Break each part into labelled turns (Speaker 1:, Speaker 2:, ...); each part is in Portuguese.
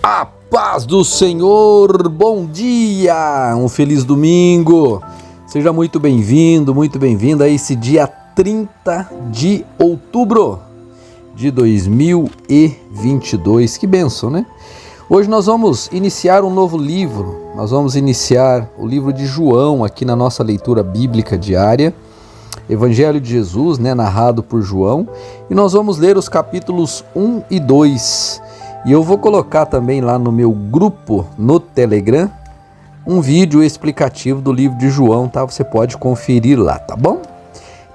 Speaker 1: A paz do Senhor, bom dia, um feliz domingo, seja muito bem-vindo, muito bem-vinda a esse dia 30 de outubro de 2022, que bênção, né? Hoje nós vamos iniciar um novo livro, nós vamos iniciar o livro de João aqui na nossa leitura bíblica diária, Evangelho de Jesus, narrado por João, e nós vamos ler os capítulos 1 e 2. E eu vou colocar também lá no meu grupo no Telegram um vídeo explicativo do livro de João, tá? Você pode conferir lá, tá bom?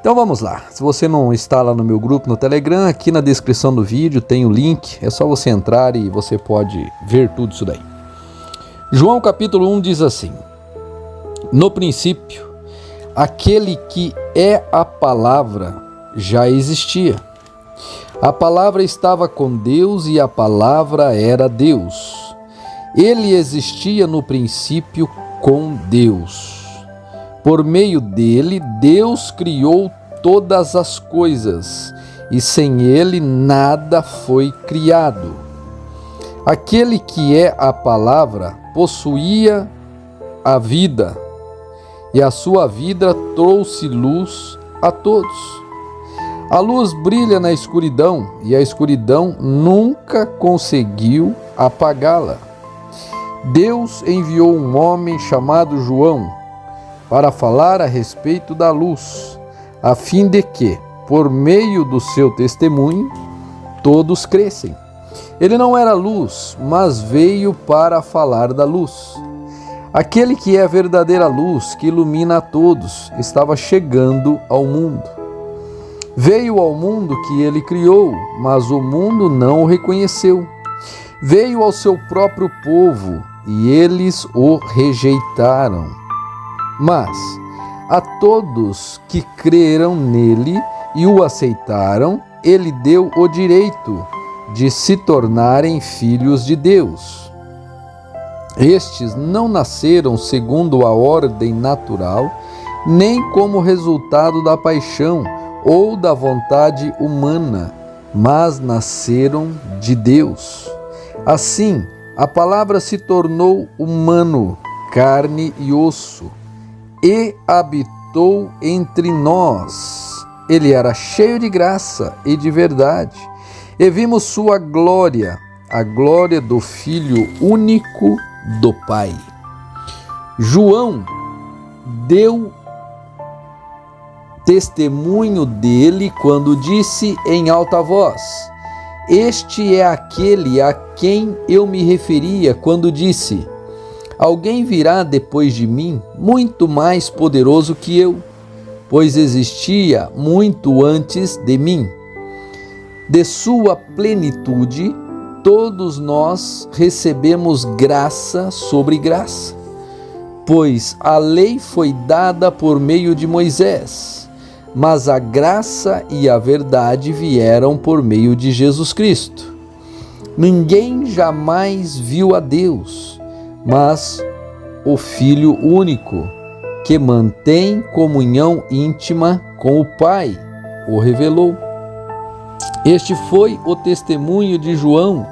Speaker 1: Então vamos lá. Se você não está lá no meu grupo no Telegram, aqui na descrição do vídeo tem o link, é só você entrar e você pode ver tudo isso daí. João capítulo 1 diz assim: No princípio, aquele que é a palavra já existia. A palavra estava com Deus e a palavra era Deus. Ele existia no princípio com Deus. Por meio dele, Deus criou todas as coisas, e sem ele nada foi criado. Aquele que é a palavra possuía a vida, e a sua vida trouxe luz a todos. A luz brilha na escuridão, e a escuridão nunca conseguiu apagá-la. Deus enviou um homem chamado João para falar a respeito da luz, a fim de que, por meio do seu testemunho, todos crescem. Ele não era luz, mas veio para falar da luz. Aquele que é a verdadeira luz, que ilumina a todos, estava chegando ao mundo. Veio ao mundo que ele criou, mas o mundo não o reconheceu. Veio ao seu próprio povo, e eles o rejeitaram. Mas a todos que creram nele e o aceitaram, ele deu o direito de se tornarem filhos de Deus. Estes não nasceram segundo a ordem natural, nem como resultado da paixão ou da vontade humana, mas nasceram de Deus. Assim, a palavra se tornou humano, carne e osso, e habitou entre nós. Ele era cheio de graça e de verdade, e vimos sua glória, a glória do Filho único do Pai. João deu testemunho dele quando disse em alta voz: Este é aquele a quem eu me referia quando disse: Alguém virá depois de mim, muito mais poderoso que eu, pois existia muito antes de mim. De sua plenitude, todos nós recebemos graça sobre graça, pois a lei foi dada por meio de Moisés, mas a graça e a verdade vieram por meio de Jesus Cristo. Ninguém jamais viu a Deus, mas o Filho único, que mantém comunhão íntima com o Pai, o revelou. Este foi o testemunho de João,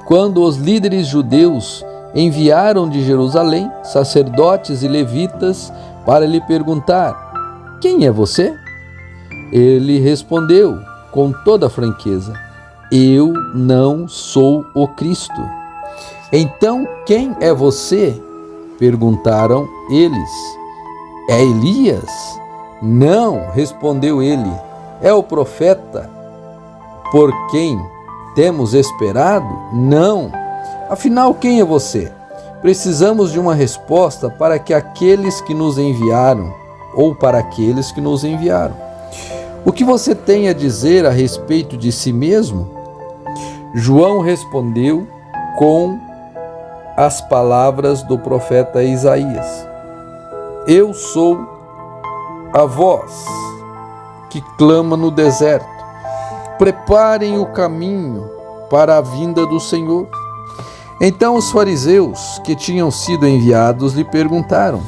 Speaker 1: quando os líderes judeus enviaram de Jerusalém sacerdotes e levitas para lhe perguntar: Quem é você? Ele respondeu com toda franqueza: Eu não sou o Cristo. Então, quem é você? Perguntaram eles. É Elias? Não, respondeu ele. É o profeta por quem temos esperado? Não. Afinal, quem é você? Precisamos de uma resposta para que aqueles que nos enviaram, ou para aqueles que nos enviaram. O que você tem a dizer a respeito de si mesmo? João respondeu com as palavras do profeta Isaías: Eu sou a voz que clama no deserto. Preparem o caminho para a vinda do Senhor. Então os fariseus que tinham sido enviados lhe perguntaram: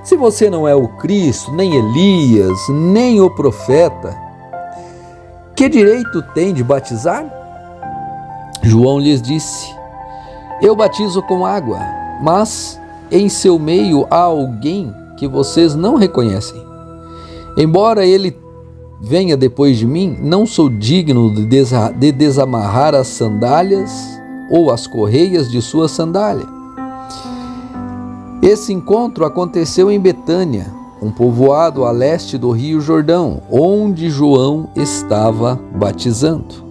Speaker 1: Se você não é o Cristo, nem Elias, nem o profeta, que direito tem de batizar? João lhes disse: Eu batizo com água, mas em seu meio há alguém que vocês não reconhecem. Embora ele venha depois de mim, não sou digno de desamarrar as sandálias ou as correias de sua sandália. Esse encontro aconteceu em Betânia, um povoado a leste do Rio Jordão, onde João estava batizando.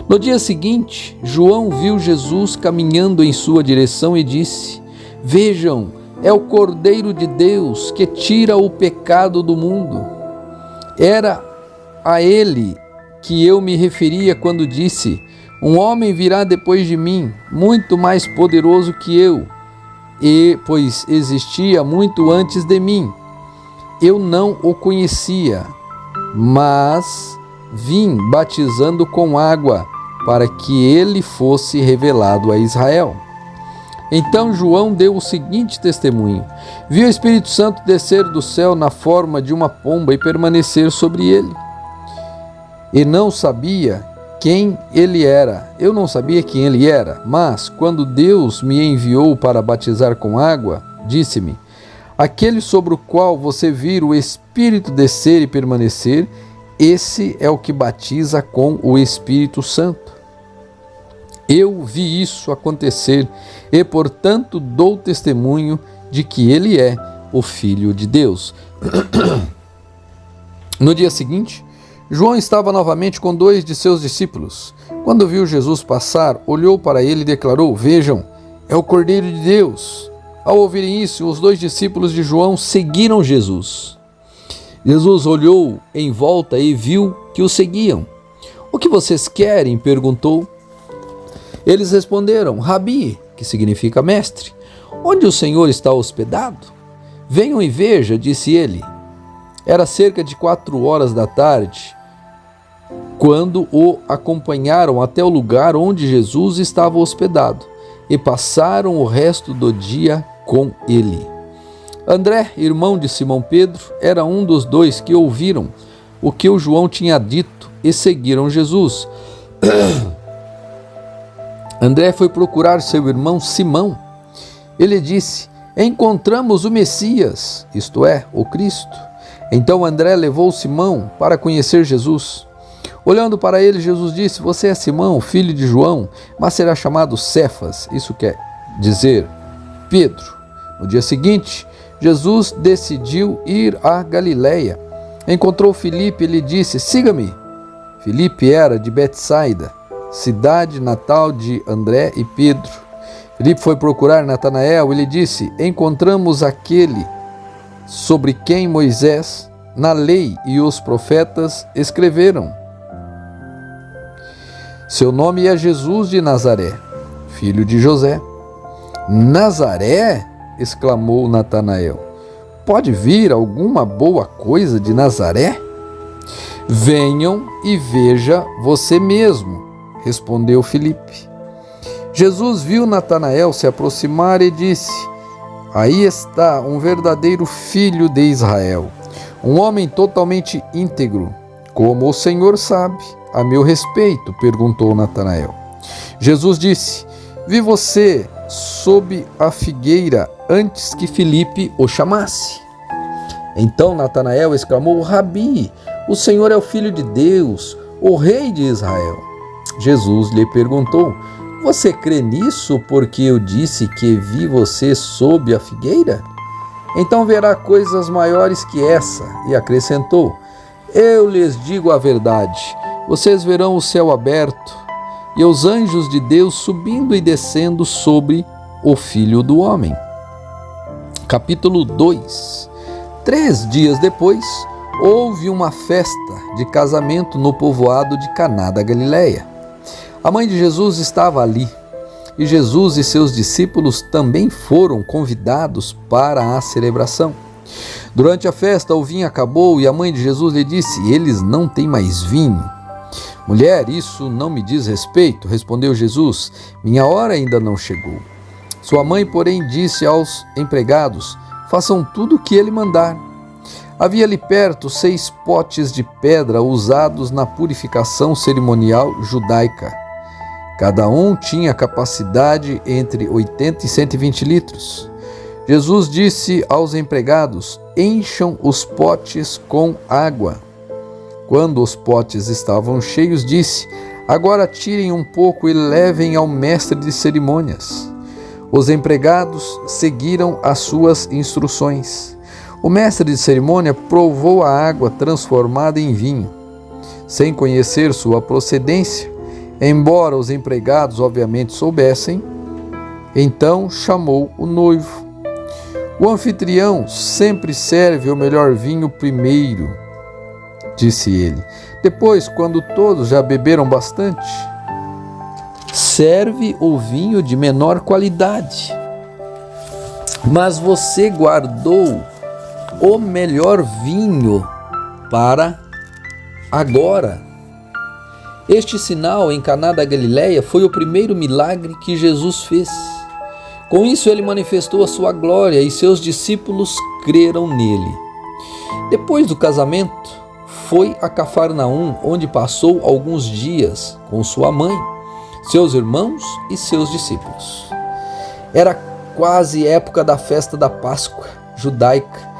Speaker 1: No dia seguinte, João viu Jesus caminhando em sua direção e disse: Vejam, é o Cordeiro de Deus que tira o pecado do mundo. Era a ele que eu me referia quando disse: Um homem virá depois de mim, muito mais poderoso que eu, pois existia muito antes de mim. Eu não o conhecia, mas vim batizando com água para que ele fosse revelado a Israel. Então João deu o seguinte testemunho: viu o Espírito Santo descer do céu na forma de uma pomba e permanecer sobre ele. E não sabia quem ele era. Eu não sabia quem ele era, mas quando Deus me enviou para batizar com água, disse-me: aquele sobre o qual você vir o Espírito descer e permanecer, esse é o que batiza com o Espírito Santo. Eu vi isso acontecer e, portanto, dou testemunho de que ele é o Filho de Deus. No dia seguinte, João estava novamente com 2 de seus discípulos. Quando viu Jesus passar, olhou para ele e declarou: Vejam, é o Cordeiro de Deus. Ao ouvirem isso, os 2 discípulos de João seguiram Jesus. Jesus olhou em volta e viu que o seguiam. O que vocês querem? Perguntou. Eles responderam: Rabi, que significa mestre, onde o Senhor está hospedado? Venham e veja, disse ele. Era cerca de 4 horas da tarde, quando o acompanharam até o lugar onde Jesus estava hospedado e passaram o resto do dia com ele. André, irmão de Simão Pedro, era um dos 2 que ouviram o que o João tinha dito e seguiram Jesus. André foi procurar seu irmão Simão. Ele disse: Encontramos o Messias, isto é, o Cristo. Então André levou Simão para conhecer Jesus. Olhando para ele, Jesus disse: Você é Simão, filho de João, mas será chamado Cefas, isso quer dizer Pedro. No dia seguinte, Jesus decidiu ir a Galiléia. Encontrou Filipe e lhe disse: Siga-me. Filipe era de Betsaida, cidade natal de André e Pedro. Filipe foi procurar Natanael e lhe disse: Encontramos aquele sobre quem Moisés, na lei e os profetas escreveram. Seu nome é Jesus de Nazaré, filho de José. Nazaré? Exclamou Natanael. Pode vir alguma boa coisa de Nazaré? Venham e veja você mesmo, respondeu Filipe. Jesus viu Natanael se aproximar e disse: Aí está um verdadeiro filho de Israel, um homem totalmente íntegro. Como o Senhor sabe a meu respeito? Perguntou Natanael. Jesus disse: Vi você sob a figueira antes que Filipe o chamasse. Então Natanael exclamou: Rabi, o Senhor é o Filho de Deus, o Rei de Israel. Jesus lhe perguntou: Você crê nisso porque eu disse que vi você sob a figueira? Então verá coisas maiores que essa. E acrescentou: Eu lhes digo a verdade, vocês verão o céu aberto e os anjos de Deus subindo e descendo sobre o Filho do Homem. Capítulo 2. 3 dias depois, houve uma festa de casamento no povoado de Caná da Galileia. A mãe de Jesus estava ali, e Jesus e seus discípulos também foram convidados para a celebração. Durante a festa, o vinho acabou e a mãe de Jesus lhe disse: Eles não têm mais vinho. Mulher, isso não me diz respeito, respondeu Jesus. Minha hora ainda não chegou. Sua mãe, porém, disse aos empregados: Façam tudo o que ele mandar. Havia ali perto 6 potes de pedra usados na purificação cerimonial judaica. Cada um tinha capacidade entre 80 e 120 litros. Jesus disse aos empregados: encham os potes com água. Quando os potes estavam cheios, disse: agora tirem um pouco e levem ao mestre de cerimônias. Os empregados seguiram as suas instruções. O mestre de cerimônia provou a água transformada em vinho, sem conhecer sua procedência, embora os empregados obviamente soubessem. Então chamou o noivo. O anfitrião sempre serve o melhor vinho primeiro, disse ele. Depois, quando todos já beberam bastante, serve o vinho de menor qualidade. Mas você guardou o melhor vinho para agora. Este sinal em Caná da Galileia foi o primeiro milagre que Jesus fez. Com isso ele manifestou a sua glória e seus discípulos creram nele. Depois do casamento, foi a Cafarnaum, onde passou alguns dias com sua mãe, seus irmãos e seus discípulos. Era quase época da festa da Páscoa judaica,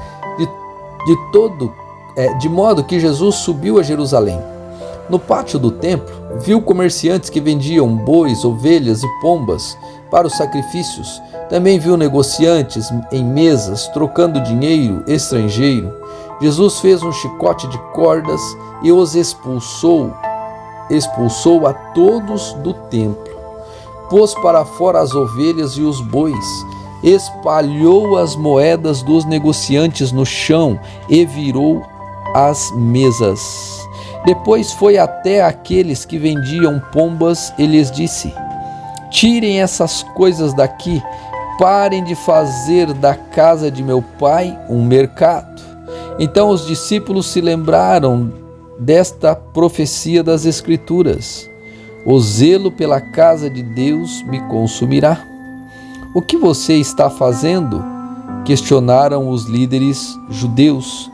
Speaker 1: de modo que Jesus subiu a Jerusalém. No pátio do templo, viu comerciantes que vendiam bois, ovelhas e pombas para os sacrifícios. Também viu negociantes em mesas trocando dinheiro estrangeiro. Jesus fez um chicote de cordas e os expulsou a todos do templo. Pôs para fora as ovelhas e os bois, espalhou as moedas dos negociantes no chão e virou as mesas. Depois foi até aqueles que vendiam pombas e lhes disse: tirem essas coisas daqui, parem de fazer da casa de meu pai um mercado. Então os discípulos se lembraram desta profecia das Escrituras: o zelo pela casa de Deus me consumirá. O que você está fazendo? Questionaram os líderes judeus.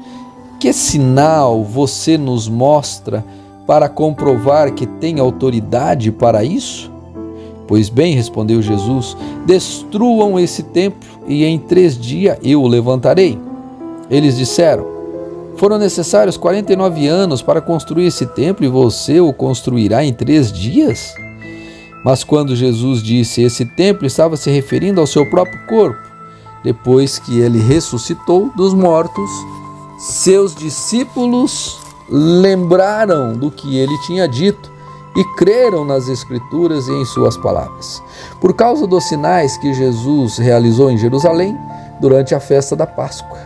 Speaker 1: Que sinal você nos mostra para comprovar que tem autoridade para isso? Pois bem, respondeu Jesus, destruam esse templo e em 3 dias eu o levantarei. Eles disseram: foram necessários 49 anos para construir esse templo e você o construirá em 3 dias? Mas quando Jesus disse esse templo, estava se referindo ao seu próprio corpo. Depois que ele ressuscitou dos mortos, seus discípulos lembraram do que ele tinha dito e creram nas Escrituras e em suas palavras. Por causa dos sinais que Jesus realizou em Jerusalém durante a festa da Páscoa,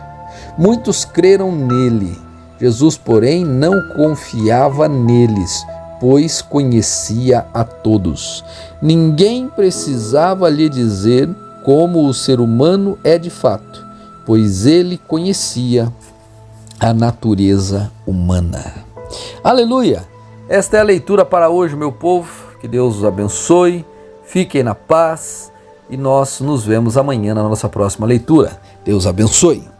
Speaker 1: muitos creram nele. Jesus, porém, não confiava neles, pois conhecia a todos. Ninguém precisava lhe dizer como o ser humano é de fato, pois ele conhecia a natureza humana. Aleluia! Esta é a leitura para hoje, meu povo. Que Deus os abençoe, fiquem na paz e nós nos vemos amanhã na nossa próxima leitura. Deus abençoe!